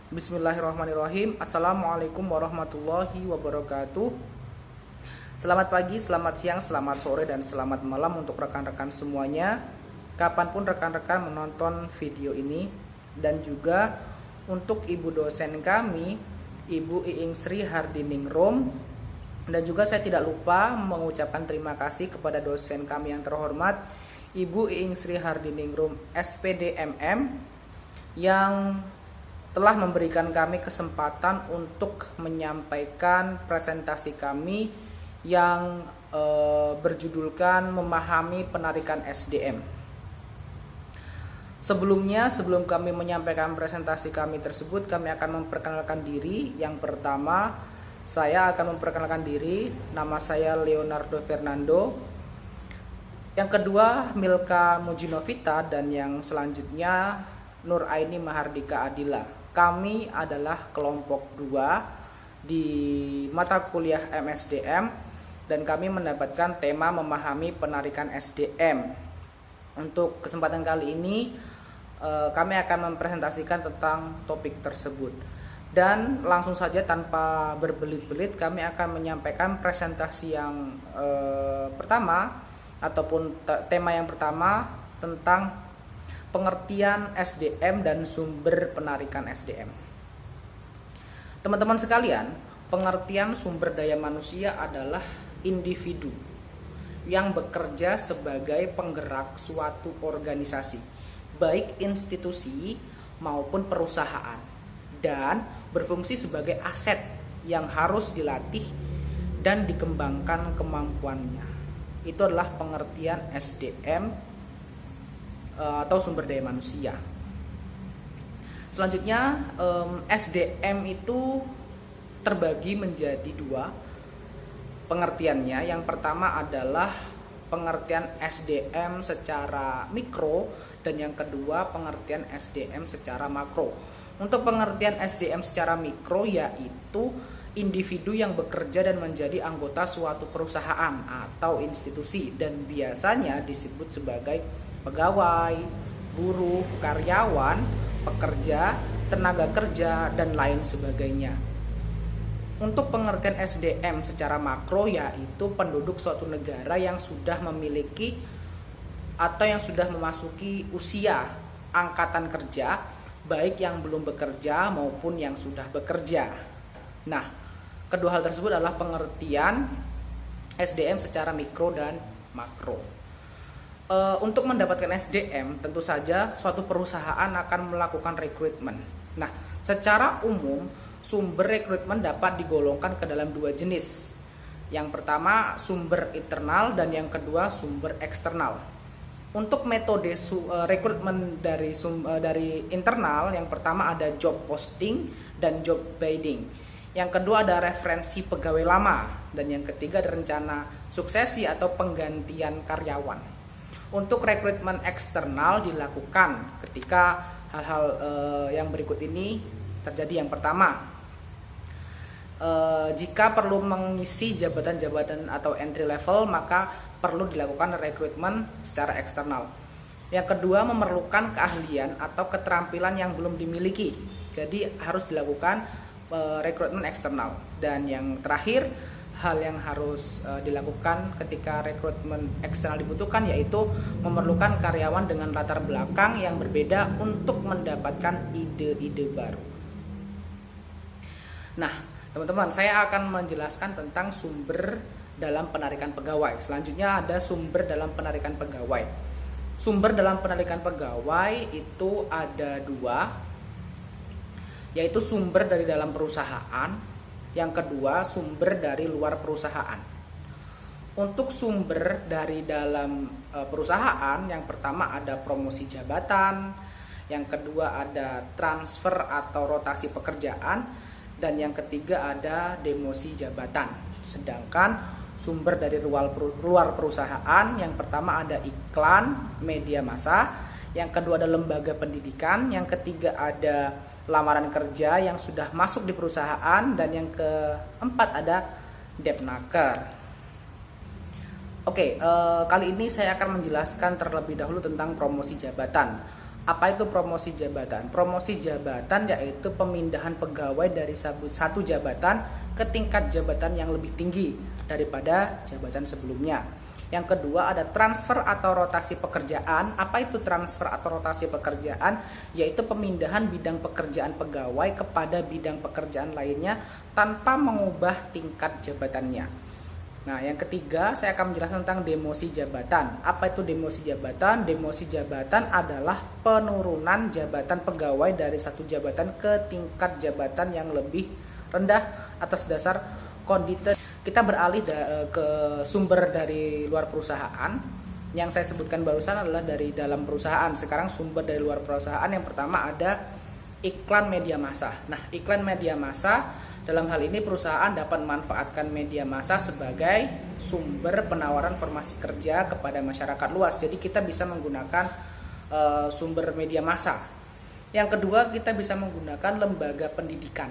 Bismillahirrahmanirrahim. Assalamualaikum warahmatullahi wabarakatuh. Selamat pagi, selamat siang, selamat sore, dan selamat malam untuk rekan-rekan semuanya, kapanpun rekan-rekan menonton video ini. Dan juga untuk ibu dosen kami, Ibu Iing Sri Hardiningrum. Dan juga saya tidak lupa mengucapkan terima kasih kepada dosen kami yang terhormat, Ibu Iing Sri Hardiningrum SPDMM, yang telah memberikan kami kesempatan untuk menyampaikan presentasi kami yang berjudulkan Memahami Penarikan SDM. Sebelum kami menyampaikan presentasi kami tersebut, kami akan memperkenalkan diri. Yang pertama, saya akan memperkenalkan diri. Nama saya Leonardo Fernando. Yang kedua, Milka Mujinovita. Dan yang selanjutnya, Nur Aini Mahardika Adila. Kami adalah kelompok 2 di mata kuliah MSDM dan kami mendapatkan tema memahami penarikan SDM. Untuk kesempatan kali ini kami akan mempresentasikan tentang topik tersebut. Dan langsung saja tanpa berbelit-belit kami akan menyampaikan presentasi yang pertama ataupun tema yang pertama tentang pengertian SDM dan sumber penarikan SDM. Teman-teman sekalian, pengertian sumber daya manusia adalah individu yang bekerja sebagai penggerak suatu organisasi, baik institusi maupun perusahaan, dan berfungsi sebagai aset yang harus dilatih dan dikembangkan kemampuannya. Itu adalah pengertian SDM atau sumber daya manusia. Selanjutnya, SDM itu terbagi menjadi 2 pengertiannya. Yang pertama adalah pengertian SDM secara mikro, dan yang kedua pengertian SDM secara makro. Untuk pengertian SDM secara mikro yaitu individu yang bekerja dan menjadi anggota suatu perusahaan atau institusi, dan biasanya disebut sebagai pegawai, buruh, karyawan, pekerja, tenaga kerja, dan lain sebagainya. Untuk pengertian SDM secara makro yaitu penduduk suatu negara yang sudah memiliki atau yang sudah memasuki usia angkatan kerja, baik yang belum bekerja maupun yang sudah bekerja. Nah, kedua hal tersebut adalah pengertian SDM secara mikro dan makro. Untuk mendapatkan SDM, tentu saja suatu perusahaan akan melakukan rekrutmen. Nah, secara umum sumber rekrutmen dapat digolongkan ke dalam 2 jenis. Yang pertama sumber internal dan yang kedua sumber eksternal. Untuk metode rekrutmen dari internal, yang pertama ada job posting dan job bidding. Yang kedua ada referensi pegawai lama, dan yang ketiga ada rencana suksesi atau penggantian karyawan. Untuk rekrutmen eksternal dilakukan ketika hal-hal yang berikut ini terjadi. Yang pertama, jika perlu mengisi jabatan-jabatan atau entry level, maka perlu dilakukan rekrutmen secara eksternal. Yang kedua, memerlukan keahlian atau keterampilan yang belum dimiliki, jadi harus dilakukan rekrutmen eksternal. Dan yang terakhir, hal yang harus dilakukan ketika rekrutmen eksternal dibutuhkan yaitu memerlukan karyawan dengan latar belakang yang berbeda untuk mendapatkan ide-ide baru. Nah, teman-teman, saya akan menjelaskan tentang sumber dalam penarikan pegawai. Selanjutnya ada sumber dalam penarikan pegawai. Sumber dalam penarikan pegawai itu ada 2, yaitu sumber dari dalam perusahaan. Yang kedua, sumber dari luar perusahaan. Untuk sumber dari dalam perusahaan, yang pertama ada promosi jabatan, yang kedua ada transfer atau rotasi pekerjaan, dan yang ketiga ada demosi jabatan. Sedangkan sumber dari luar perusahaan, yang pertama ada iklan media massa, yang kedua ada lembaga pendidikan, yang ketiga ada lamaran kerja yang sudah masuk di perusahaan, dan yang keempat ada Depnaker. Oke, kali ini saya akan menjelaskan terlebih dahulu tentang promosi jabatan. Apa itu promosi jabatan? Promosi jabatan yaitu pemindahan pegawai dari satu jabatan ke tingkat jabatan yang lebih tinggi daripada jabatan sebelumnya. Yang kedua ada transfer atau rotasi pekerjaan. Apa itu transfer atau rotasi pekerjaan? Yaitu pemindahan bidang pekerjaan pegawai kepada bidang pekerjaan lainnya tanpa mengubah tingkat jabatannya. Nah, yang ketiga saya akan menjelaskan tentang demosi jabatan. Apa itu demosi jabatan? Demosi jabatan adalah penurunan jabatan pegawai dari satu jabatan ke tingkat jabatan yang lebih rendah atas dasar kondisi. Kita beralih ke sumber dari luar perusahaan. Yang saya sebutkan barusan adalah dari dalam perusahaan. Sekarang sumber dari luar perusahaan yang pertama ada iklan media massa. Nah, iklan media massa dalam hal ini perusahaan dapat memanfaatkan media massa sebagai sumber penawaran formasi kerja kepada masyarakat luas. Jadi kita bisa menggunakan sumber media massa. Yang kedua, kita bisa menggunakan lembaga pendidikan.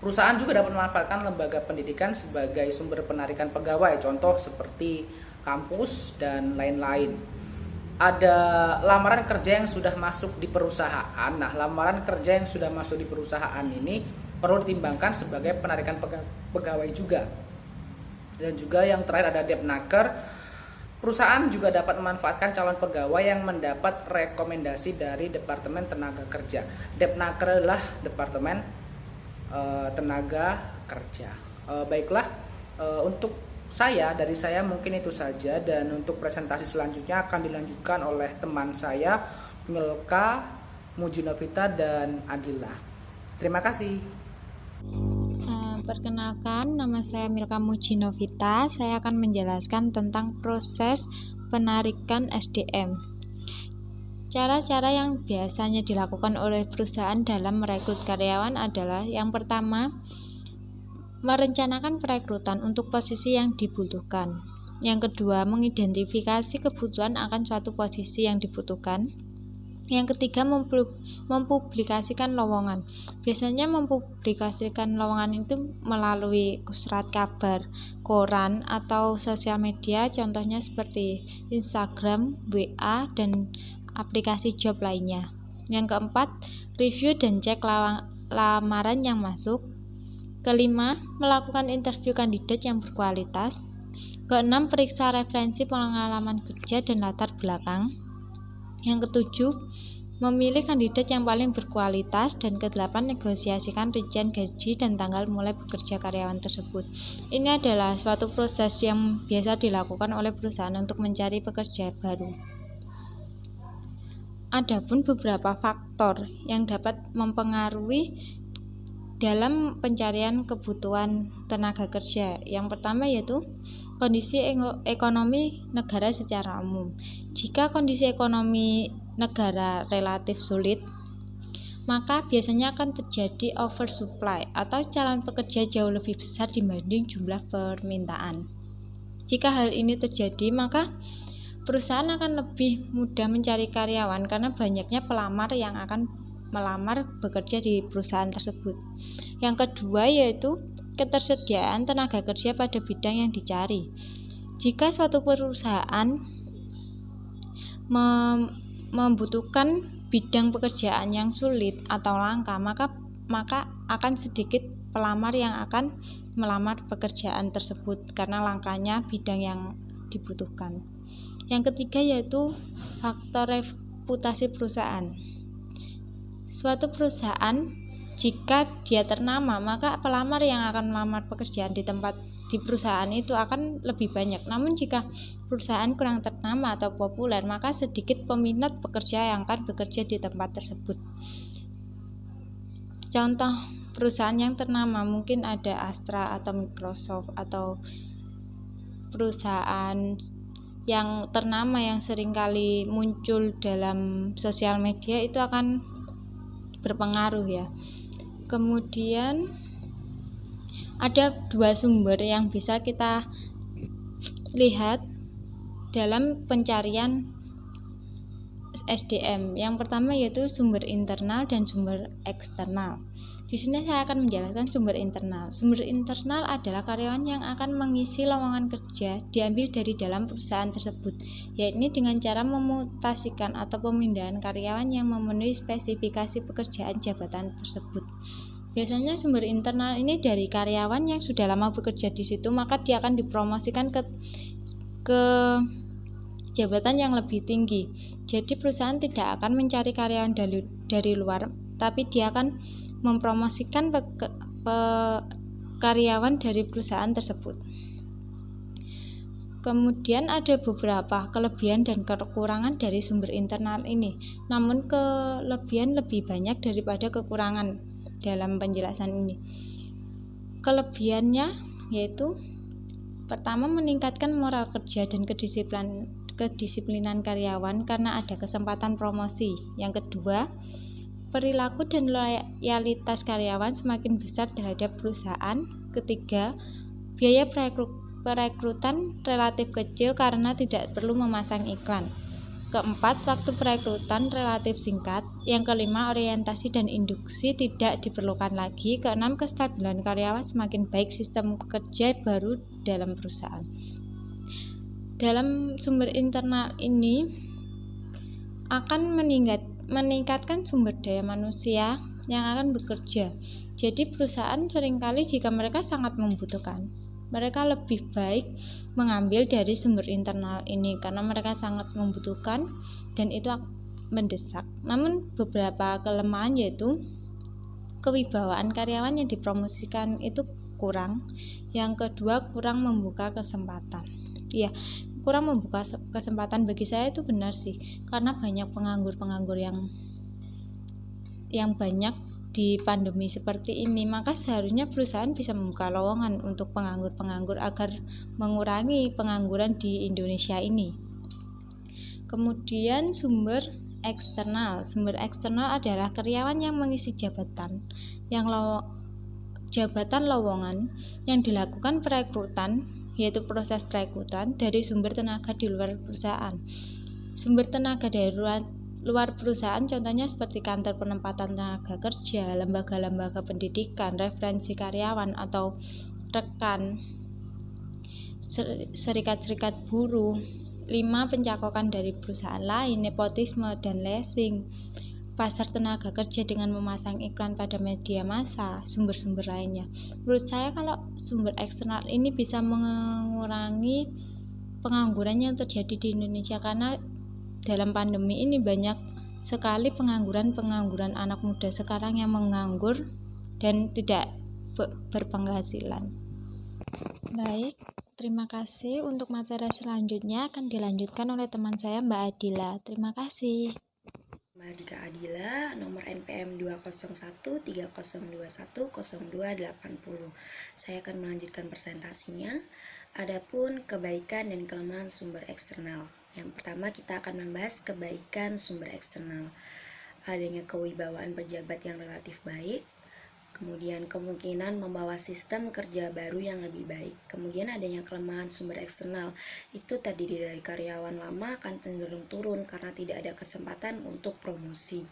Perusahaan juga dapat memanfaatkan lembaga pendidikan sebagai sumber penarikan pegawai. Contoh seperti kampus dan lain-lain. Ada lamaran kerja yang sudah masuk di perusahaan. Nah, lamaran kerja yang sudah masuk di perusahaan ini perlu ditimbangkan sebagai penarikan pegawai juga. Dan juga yang terakhir ada Depnaker. Perusahaan juga dapat memanfaatkan calon pegawai yang mendapat rekomendasi dari Departemen Tenaga Kerja. Depnaker adalah Departemen Tenaga Kerja. Baiklah, untuk dari saya mungkin itu saja, dan untuk presentasi selanjutnya akan dilanjutkan oleh teman saya Milka, Mujinovita, dan Adila. Terima kasih. Perkenalkan, nama saya Milka Mujinovita. Saya akan menjelaskan tentang proses penarikan SDM. Cara-cara yang biasanya dilakukan oleh perusahaan dalam merekrut karyawan adalah: yang pertama, merencanakan perekrutan untuk posisi yang dibutuhkan. Yang kedua, mengidentifikasi kebutuhan akan suatu posisi yang dibutuhkan. Yang ketiga, mempublikasikan lowongan. Biasanya mempublikasikan lowongan itu melalui surat kabar, koran, atau sosial media, contohnya seperti Instagram, WA, dan aplikasi job lainnya. Yang keempat, review dan cek lamaran yang masuk. Kelima, melakukan interview kandidat yang berkualitas. Keenam, periksa referensi pengalaman kerja dan latar belakang. Yang ketujuh, memilih kandidat yang paling berkualitas. Dan kedelapan, negosiasikan rincian gaji dan tanggal mulai bekerja karyawan tersebut. Ini adalah suatu proses yang biasa dilakukan oleh perusahaan untuk mencari pekerja baru. Adapun beberapa faktor yang dapat mempengaruhi dalam pencarian kebutuhan tenaga kerja. Yang pertama yaitu kondisi ekonomi negara secara umum. Jika kondisi ekonomi negara relatif sulit, maka biasanya akan terjadi oversupply atau calon pekerja jauh lebih besar dibanding jumlah permintaan. Jika hal ini terjadi, maka perusahaan akan lebih mudah mencari karyawan karena banyaknya pelamar yang akan melamar bekerja di perusahaan tersebut. Yang kedua yaitu ketersediaan tenaga kerja pada bidang yang dicari. Jika suatu perusahaan membutuhkan bidang pekerjaan yang sulit atau langka, maka akan sedikit pelamar yang akan melamar pekerjaan tersebut karena langkanya bidang yang dibutuhkan. Yang ketiga yaitu faktor reputasi perusahaan. Suatu perusahaan, jika dia ternama, maka pelamar yang akan melamar pekerjaan di perusahaan itu akan lebih banyak. Namun jika perusahaan kurang ternama atau populer, maka sedikit peminat pekerja yang akan bekerja di tempat tersebut. Contoh perusahaan yang ternama mungkin ada Astra atau Microsoft, atau perusahaan yang ternama yang seringkali muncul dalam sosial media itu akan berpengaruh ya. Kemudian ada dua sumber yang bisa kita lihat dalam pencarian SDM. Yang pertama yaitu sumber internal dan sumber eksternal. Di sini saya akan menjelaskan sumber internal. Sumber internal adalah karyawan yang akan mengisi lowongan kerja diambil dari dalam perusahaan tersebut, yaitu dengan cara memutasikan atau pemindahan karyawan yang memenuhi spesifikasi pekerjaan jabatan tersebut. Biasanya sumber internal ini dari karyawan yang sudah lama bekerja di situ, maka dia akan dipromosikan ke jabatan yang lebih tinggi. Jadi perusahaan tidak akan mencari karyawan dari luar, tapi dia akan mempromosikan karyawan dari perusahaan tersebut. Kemudian ada beberapa kelebihan dan kekurangan dari sumber internal ini. Namun kelebihan lebih banyak daripada kekurangan dalam penjelasan ini. Kelebihannya yaitu pertama, meningkatkan moral kerja dan kedisiplinan karyawan karena ada kesempatan promosi. Yang kedua, perilaku dan loyalitas karyawan semakin besar terhadap perusahaan. Ketiga, biaya perekrutan relatif kecil karena tidak perlu memasang iklan. Keempat, waktu perekrutan relatif singkat. Yang kelima, orientasi dan induksi tidak diperlukan lagi. Keenam, kestabilan karyawan semakin baik sistem kerja baru dalam perusahaan. Dalam sumber internal ini akan meningkatkan sumber daya manusia yang akan bekerja. Jadi perusahaan seringkali jika mereka sangat membutuhkan, mereka lebih baik mengambil dari sumber internal ini karena mereka sangat membutuhkan dan itu mendesak. Namun beberapa kelemahan yaitu kewibawaan karyawan yang dipromosikan itu kurang. Yang kedua, kurang membuka kesempatan. Ya, kurang membuka kesempatan bagi saya itu benar sih, karena banyak penganggur-penganggur yang banyak di pandemi seperti ini, maka seharusnya perusahaan bisa membuka lowongan untuk penganggur-penganggur agar mengurangi pengangguran di Indonesia ini. Kemudian sumber eksternal. Sumber eksternal adalah karyawan yang mengisi jabatan lowongan yang dilakukan perekrutan, yaitu proses perekrutan dari sumber tenaga di luar perusahaan. Sumber tenaga dari luar perusahaan contohnya seperti kantor penempatan tenaga kerja, lembaga-lembaga pendidikan, referensi karyawan atau rekan, serikat-serikat buruh. 5. Pencakokan dari perusahaan lain, nepotisme dan leasing, pasar tenaga kerja dengan memasang iklan pada media massa, sumber-sumber lainnya. Menurut saya kalau sumber eksternal ini bisa mengurangi pengangguran yang terjadi di Indonesia, karena dalam pandemi ini banyak sekali pengangguran anak muda sekarang yang menganggur dan tidak berpenghasilan. Baik, terima kasih. Untuk materi selanjutnya akan dilanjutkan oleh teman saya Mbak Adila. Terima kasih. Mardika Adila, nomor NPM 20130210280. Saya akan melanjutkan presentasinya. Adapun kebaikan dan kelemahan sumber eksternal. Yang pertama kita akan membahas kebaikan sumber eksternal. Adanya kewibawaan pejabat yang relatif baik, kemudian kemungkinan membawa sistem kerja baru yang lebih baik. Kemudian adanya kelemahan sumber eksternal, itu terdiri dari karyawan lama akan cenderung turun karena tidak ada kesempatan untuk promosi.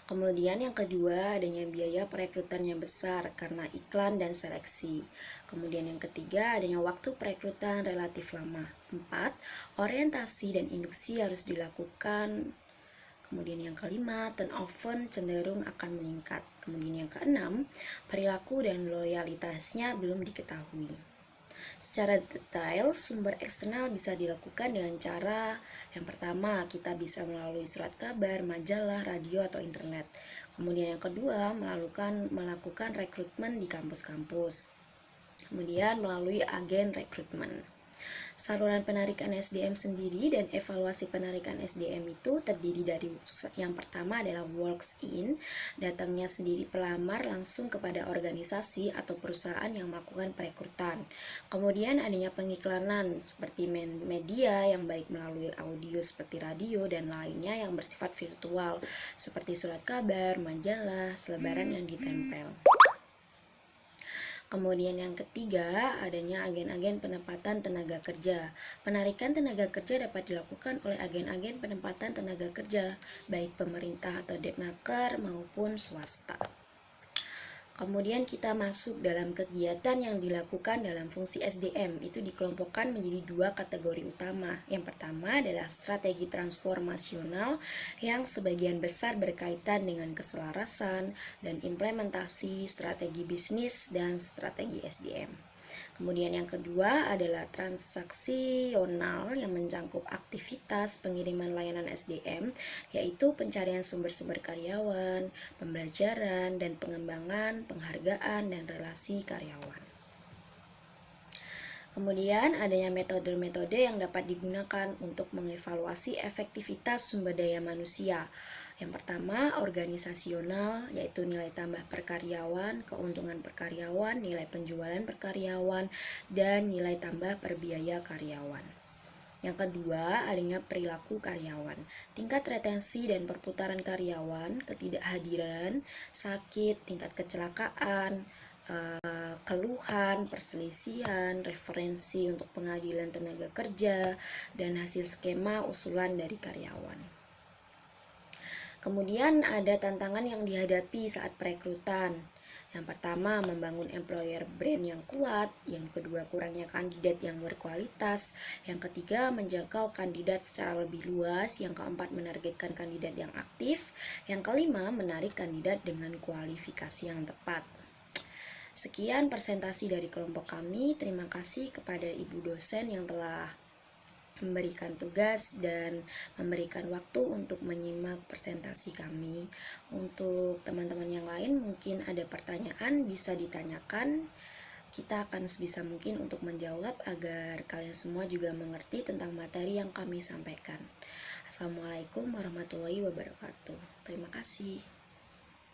Kemudian yang kedua, adanya biaya perekrutan yang besar karena iklan dan seleksi. Kemudian yang ketiga, adanya waktu perekrutan relatif lama. 4. Orientasi dan induksi harus dilakukan. Kemudian yang kelima, turnover cenderung akan meningkat. Kemudian yang keenam, perilaku dan loyalitasnya belum diketahui. Secara detail, sumber eksternal bisa dilakukan dengan cara yang pertama, kita bisa melalui surat kabar, majalah, radio, atau internet. Kemudian yang kedua, melakukan rekrutmen di kampus-kampus. Kemudian melalui agen rekrutmen. Saluran penarikan SDM sendiri dan evaluasi penarikan SDM itu terdiri dari yang pertama adalah walks in, datangnya sendiri pelamar langsung kepada organisasi atau perusahaan yang melakukan perekrutan. Kemudian adanya pengiklanan seperti media yang baik melalui audio seperti radio dan lainnya yang bersifat virtual seperti surat kabar, majalah, selebaran yang ditempel. Kemudian yang ketiga, adanya agen-agen penempatan tenaga kerja. Penarikan tenaga kerja dapat dilakukan oleh agen-agen penempatan tenaga kerja, baik pemerintah atau Depnaker maupun swasta. Kemudian kita masuk dalam kegiatan yang dilakukan dalam fungsi SDM. Itu dikelompokkan menjadi dua kategori utama. Yang pertama adalah strategi transformasional yang sebagian besar berkaitan dengan keselarasan dan implementasi strategi bisnis dan strategi SDM. Kemudian yang kedua adalah transaksional yang mencakup aktivitas pengiriman layanan SDM, yaitu pencarian sumber-sumber karyawan, pembelajaran dan pengembangan, penghargaan dan relasi karyawan. Kemudian adanya metode-metode yang dapat digunakan untuk mengevaluasi efektivitas sumber daya manusia. Yang pertama, organisasional, yaitu nilai tambah per karyawan, keuntungan per karyawan, nilai penjualan per karyawan, dan nilai tambah per biaya karyawan. Yang kedua, adanya perilaku karyawan, tingkat retensi dan perputaran karyawan, ketidakhadiran, sakit, tingkat kecelakaan, keluhan, perselisihan, referensi untuk pengadilan tenaga kerja, dan hasil skema usulan dari karyawan. Kemudian ada tantangan yang dihadapi saat perekrutan. Yang pertama, membangun employer brand yang kuat. Yang kedua, kurangnya kandidat yang berkualitas. Yang ketiga, menjangkau kandidat secara lebih luas. Yang keempat, menargetkan kandidat yang aktif. Yang kelima, menarik kandidat dengan kualifikasi yang tepat. Sekian presentasi dari kelompok kami. Terima kasih kepada Ibu dosen yang telah memberikan tugas dan memberikan waktu untuk menyimak presentasi kami. Untuk teman-teman yang lain mungkin ada pertanyaan bisa ditanyakan. Kita akan sebisa mungkin untuk menjawab agar kalian semua juga mengerti tentang materi yang kami sampaikan. Assalamualaikum warahmatullahi wabarakatuh. Terima kasih.